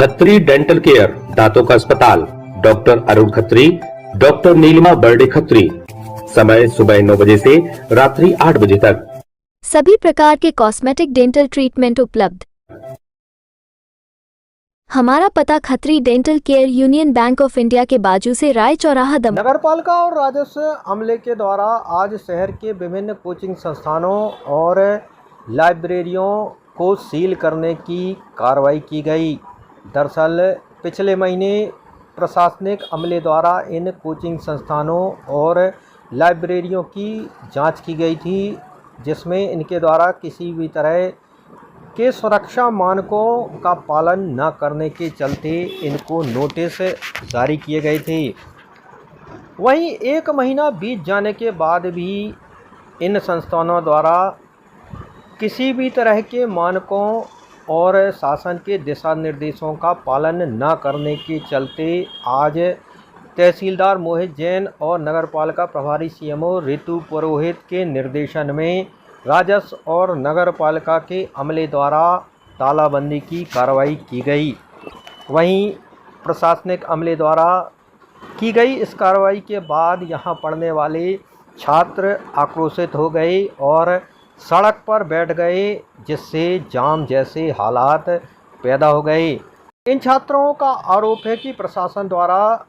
Khatri dental care, दांतों का अस्पताल, डॉक्टर अरुण खत्री, डॉक्टर नीलिमा बर्डे खत्री। समय सुबह 9 बजे से रात्रि 8 बजे तक। सभी प्रकार के कॉस्मेटिक डेंटल ट्रीटमेंट उपलब्ध। हमारा पता Khatri dental care, union bank of India के बाजू से, राय चौराहा, दमोह। नगरपालिका और राजस्व अमले के द्वारा आज शहर के विभिन्न कोचिंग संस्थानों और लाइब्रेरियों को सील करने की कार्रवाई की गई। दरअसल पिछले महीने प्रशासनिक अमले द्वारा इन कोचिंग संस्थानों और लाइब्रेरियों की जांच की गई थी, जिसमें इनके द्वारा किसी भी तरह के सुरक्षा मानकों का पालन न करने के चलते इनको नोटिस जारी किए गए थे। वहीं 1 महीना बीत जाने के बाद भी इन संस्थानों द्वारा किसी भी तरह के मानकों और शासन के दिशा निर्देशों का पालन न करने के चलते आज तहसीलदार मोहित जैन और नगरपालिका प्रभारी सीएमओ ऋतु पुरोहित के निर्देशन में राजस्व और नगरपालिका के अमले द्वारा तालाबंदी की कार्रवाई की गई। वहीं प्रशासनिक अमले द्वारा की गई इस कार्रवाई के बाद यहां पढ़ने वाले छात्र आक्रोशित हो गए और सड़क पर बैठ गए, जिससे जाम जैसे हालात पैदा हो गए। इन छात्रों का आरोप है कि प्रशासन द्वारा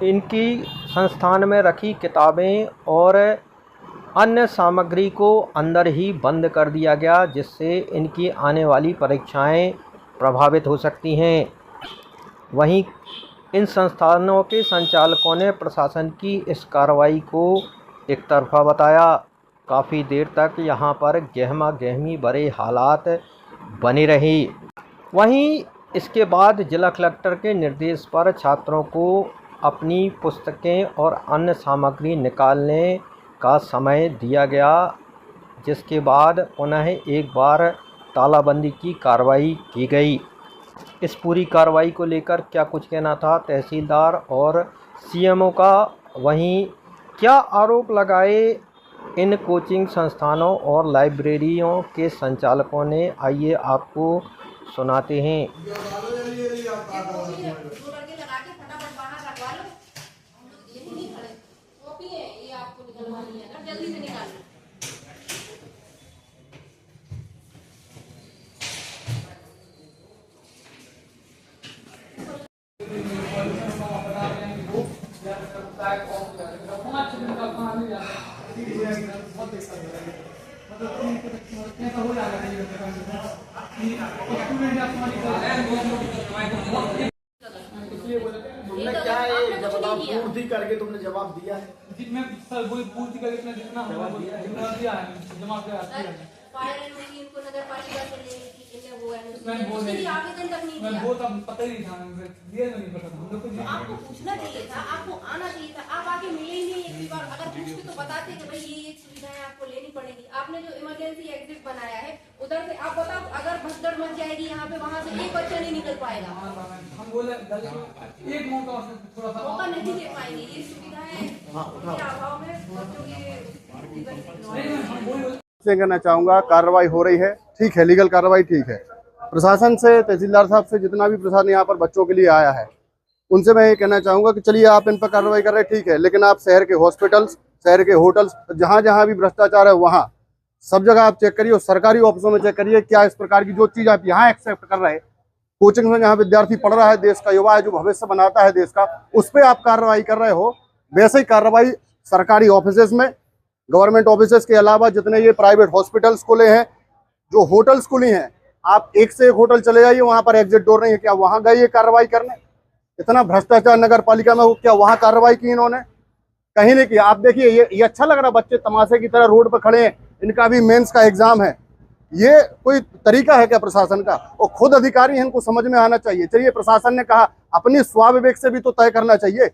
इनकी संस्थान में रखी किताबें और अन्य सामग्री को अंदर ही बंद कर दिया गया, जिससे इनकी आने वाली परीक्षाएं प्रभावित हो सकती हैं। वहीं इन संस्थानों के संचालकों ने प्रशासन की इस कार्रवाई को एकतरफा बताया। काफ़ी देर तक यहां पर गहमा गहमी भरे हालात बने रहे। वहीं इसके बाद जिला कलेक्टर के निर्देश पर छात्रों को अपनी पुस्तकें और अन्य सामग्री निकालने का समय दिया गया, जिसके बाद पुनः एक बार तालाबंदी की कार्रवाई की गई। इस पूरी कार्रवाई को लेकर क्या कुछ कहना था तहसीलदार और सीएमओ का, वहीं क्या आरोप लगाए इन कोचिंग संस्थानों और लाइब्रेरियों के संचालकों ने, आइए आपको सुनाते हैं। तुमने क्या है जवाब पूर्ति करके तुमने जवाब दिया है? मैं सर वही पूर्ति करके जितना दिया है जमा किया फायर एंड मशीन को नगर पालिका से लेने की लिए हुआ है। मैं बोल रही आवेदन तक नहीं दिया। मैं वो तब पता ही नहीं था, दिया नहीं पता था। हम लोग को आपको पूछना चाहिए था, आपको आना चाहिए था। आप आगे मिले ही नहीं एक बार। अगर पूछते तो बताते कि भाई ये सुविधाएं आपको लेनी पड़ेगी। आपने जो इमरजेंसी एग्जिट बनाया है उधर से आप बताओ, अगर भगदड़ मच जाएगी यहाँ पे, वहाँ से एक बच्चा नहीं निकल पाएगा। हम बोले एक मौका थोड़ा सा मौका नहीं दे पाएंगे। ये सुविधाएं के अभाव में बच्चों के से कहना चाहूँगा, कार्रवाई हो रही है, ठीक है, लीगल कार्रवाई ठीक है। प्रशासन से, तहसीलदार साहब से, जितना भी प्रशासन यहाँ पर बच्चों के लिए आया है, उनसे मैं ये कहना चाहूँगा कि चलिए आप इन पर कार्रवाई कर रहे हैं, ठीक है, लेकिन आप शहर के हॉस्पिटल्स, शहर के होटल्स, जहाँ जहाँ भी भ्रष्टाचार है वहाँ सब जगह आप चेक करिए और सरकारी ऑफिसों में चेक करिए क्या इस प्रकार की जो चीज़ आप यहाँ एक्सेप्ट कर रहे हैं, कोचिंग में जहाँ विद्यार्थी पढ़ रहा है, देश का युवा है जो भविष्य बनाता है देश का, उस पर आप कार्रवाई कर रहे हो। वैसे ही कार्रवाई सरकारी ऑफिसेज में, गवर्नमेंट ऑफिसेज के अलावा जितने ये प्राइवेट हॉस्पिटल्स खुले हैं, जो होटल्स खुली हैं, आप एक से एक होटल चले जाइए, वहां पर एग्जिट डोर नहीं है, क्या वहां गए ये कार्रवाई करने? इतना भ्रष्टाचार नगर पालिका में हो, क्या वहां कार्रवाई की इन्होंने? कहीं नहीं किया। आप देखिए ये अच्छा लग रहा, बच्चे तमाशे की तरह रोड पर खड़े हैं, इनका भी मेंस का एग्जाम है। ये कोई तरीका है क्या प्रशासन का? और खुद अधिकारी हैं, इनको समझ में आना चाहिए। चलिए प्रशासन ने कहा, अपनी स्वाविवेक से भी तो तय करना चाहिए।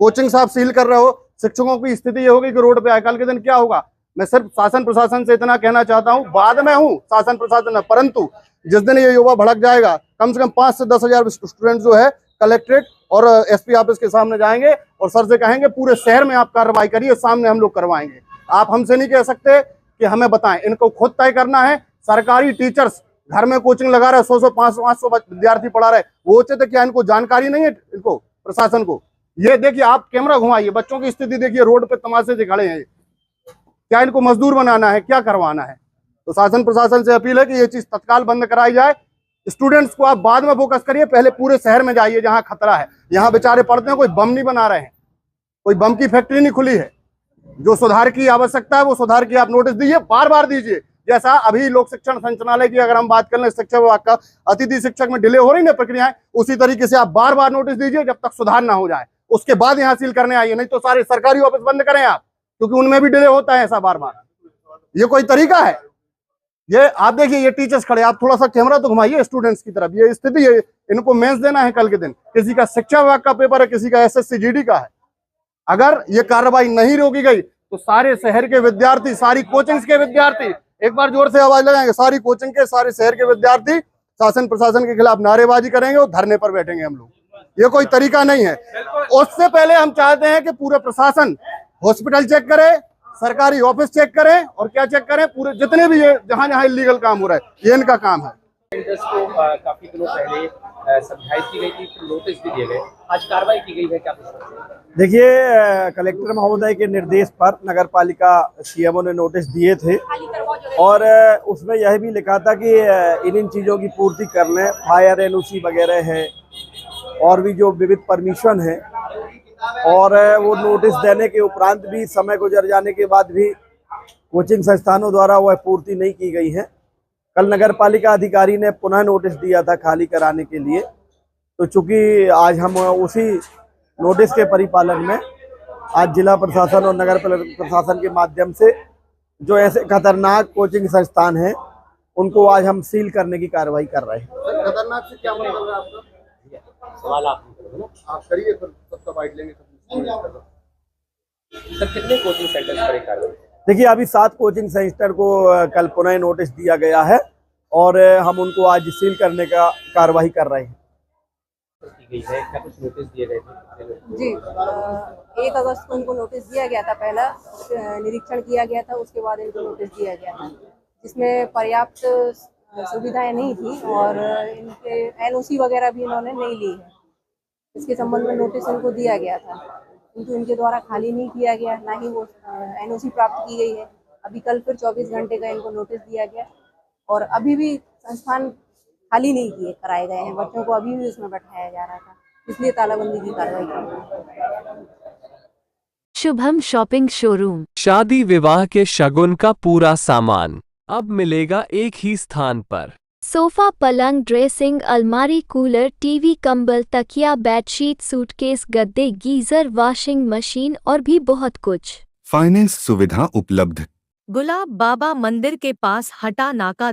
कोचिंग साहब सील कर रहे हो, शिक्षकों की स्थिति ये होगी कि रोड पे आए, कल के दिन क्या होगा? मैं सिर्फ शासन प्रशासन से इतना कहना चाहता हूँ, बाद में हूँ शासन प्रशासन में, परंतु जिस दिन ये युवा भड़क जाएगा, कम से कम 5 से 10 हजार स्टूडेंट जो है कलेक्ट्रेट और एसपी ऑफिस के सामने जाएंगे और सर से कहेंगे पूरे शहर में आप कार्रवाई करिए, सामने हम लोग करवाएंगे। आप हमसे नहीं कह सकते कि हमें बताएं, इनको खुद तय करना है। सरकारी टीचर्स घर में कोचिंग लगा रहे, 100 500 विद्यार्थी पढ़ा रहे, वो उचित है क्या? इनको जानकारी नहीं है, इनको प्रशासन को? ये देखिए, आप कैमरा घुमाइए, बच्चों की स्थिति देखिए, रोड पे तमाशे से खड़े हैं। क्या इनको मजदूर बनाना है, क्या करवाना है? तो शासन प्रशासन से अपील है कि ये चीज तत्काल बंद कराई जाए। स्टूडेंट्स को आप बाद में फोकस करिए, पहले पूरे शहर में जाइए जहां खतरा है। यहाँ बेचारे पढ़ते हैं, कोई बम नहीं बना रहे हैं, कोई बम की फैक्ट्री नहीं खुली है। जो सुधार की आवश्यकता है वो सुधार की आप नोटिस दीजिए, बार बार दीजिए। जैसा अभी लोक शिक्षण संचालनालय की अगर हम बात कर लें, शिक्षा विभाग का अतिथि शिक्षक में डिले हो रही है प्रक्रियाएं, उसी तरीके से आप बार बार नोटिस दीजिए जब तक सुधार ना हो जाए। उसके बाद यहाँ सील करने आइए, नहीं तो सारे सरकारी ऑफिस बंद करें आप, क्योंकि उनमें भी डिले होता है ऐसा बार बार। ये कोई तरीका है? ये आप देखिए, ये टीचर्स खड़े, आप थोड़ा सा कैमरा तो घुमाइए स्टूडेंट्स की तरफ। ये स्थिति है, इनको मेंस देना है कल के दिन, किसी का शिक्षा विभाग का पेपर है, किसी का SSC GD का है। अगर ये कार्रवाई नहीं रोकी गई तो सारे शहर के विद्यार्थी, सारी कोचिंग्स के विद्यार्थी, एक बार जोर से आवाज लगाएंगे, सारी कोचिंग के, सारे शहर के विद्यार्थी शासन प्रशासन के खिलाफ नारेबाजी करेंगे और धरने पर बैठेंगे हम लोग। ये कोई तरीका नहीं है। उससे पहले हम चाहते हैं कि पूरे प्रशासन हॉस्पिटल चेक करे, सरकारी ऑफिस चेक करें, और क्या चेक करें, पूरे जितने भी ये जहां जहां इलीगल काम हो रहा है, ये इनका काम है। को काफी दिनों पहले समझाइश की गई थी, फिर नोटिस भी दिए गए, आज कार्रवाई की गई है, क्या? देखिए, कलेक्टर महोदय के निर्देश पर नगर पालिका CMO ने नोटिस दिए थे और उसमें यह भी लिखा था कि इन चीज़ों की पूर्ति करने, फायर NOC वगैरह है और भी जो विविध परमिशन है, और वो नोटिस देने के उपरांत भी समय गुजर जाने के बाद भी कोचिंग संस्थानों द्वारा वह पूर्ति नहीं की गई है। कल नगर पालिका अधिकारी ने पुनः नोटिस दिया था खाली कराने के लिए, तो चूंकि आज हम उसी नोटिस के परिपालन में आज जिला प्रशासन और नगर प्रशासन के माध्यम से जो ऐसे खतरनाक कोचिंग संस्थान हैं उनको आज हम सील करने की कार्रवाई कर रहे हैं। खतरनाक से क्या मतलब है आपका? सवाल आप करिए, फिर सबका बाइट लेंगे। सर, कितने कोचिंग सेंटर्स पर कार्रवाई? देखिए, अभी 7 कोचिंग सेंटर को कल पुनः नोटिस दिया गया है और हम उनको आज सील करने का कार्रवाई कर रहे हैं। की गई है, क्या कुछ नोटिस दिए गए थे? जी, 1 अगस्त को इनको नोटिस दिया गया था, पहला निरीक्षण किया गया था, उसके बाद इनको नोटिस दिया गया था, जिसमें पर्याप्त सुविधाएं नहीं थी और इनके NOC वगैरह भी इन्होंने नहीं ली है। इसके संबंध में नोटिस इनको दिया गया था, किंतु इनके द्वारा खाली नहीं किया गया, ना ही वो NOC प्राप्त की गई है। अभी कल फिर 24 घंटे का इनको नोटिस दिया गया और अभी भी संस्थान खाली नहीं किए कराए गए हैं, बच्चों को अभी भी उसमें बैठाया जा रहा था, इसलिए तालाबंदी की कार्रवाई की। शुभम शॉपिंग शोरूम, शादी विवाह के शगुन का पूरा सामान अब मिलेगा एक ही स्थान पर। सोफा, पलंग, ड्रेसिंग, अलमारी, कूलर, टीवी, कंबल, तकिया, बेडशीट, सूटकेस, गद्दे, गीजर, वॉशिंग मशीन और भी बहुत कुछ। फाइनेंस सुविधा उपलब्ध। गुलाब बाबा मंदिर के पास हटा नाका